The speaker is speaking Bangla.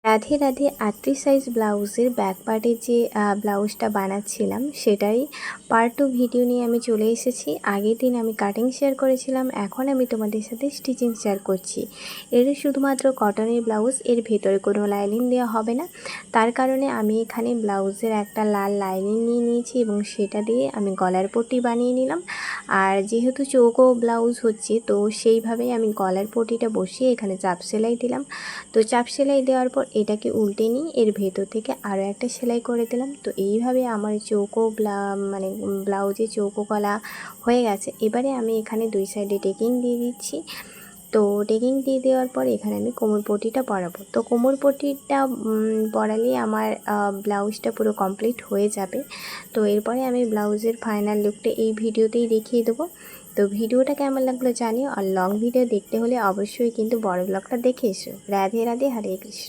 রাধে রাধে 38 সাইজ ব্লাউজের ব্যাক পার্টে যে ব্লাউজটা বানাচ্ছিলাম সেটাই পার্ট 2 ভিডিও নিয়ে আমি চলে এসেছি। আগের দিন আমি কাটিং শেয়ার করেছিলাম, এখন আমি তোমাদের সাথে স্টিচিং শেয়ার করছি। এর শুধুমাত্র কটনের ব্লাউজ, এর ভেতরে কোনো লাইনিং দেওয়া হবে না। তার কারণে আমি এখানে ব্লাউজের একটা লাল লাইনিং নিয়ে নিয়েছি এবং সেটা দিয়ে আমি গলার পট্টি বানিয়ে নিলাম। আর যেহেতু চৌকো ব্লাউজ হচ্ছে, তো সেইভাবেই আমি গলার পট্টিটা বসিয়ে এখানে চাপ সেলাই দিলাম। তো চাপ সেলাই দেওয়ার পর এটাকে উল্টে নিয়ে এর ভেতর থেকে আরও একটা সেলাই করে দিলাম। তো এইভাবে আমার চৌকো ব্লাউজে চৌকো গলা হয়ে গেছে। এবারে আমি এখানে দুই সাইডে টেকিং দিয়ে দিচ্ছি। তো টেকিং দিয়ে দেওয়ার পর এখানে আমি কোমর পট্টিটা পরাবো। তো কোমর পট্টিটা পরালেই আমার ব্লাউজটা পুরো কমপ্লিট হয়ে যাবে। তো এরপরে আমি ব্লাউজের ফাইনাল লুকটা এই ভিডিওতেই দেখিয়ে দেবো। তো ভিডিওটা কেমন লাগলো জানিও, আর লং ভিডিও দেখতে হলে অবশ্যই কিন্তু বড় ব্লগটা দেখে এসো। রাধে রাধে, হরে কৃষ্ণ।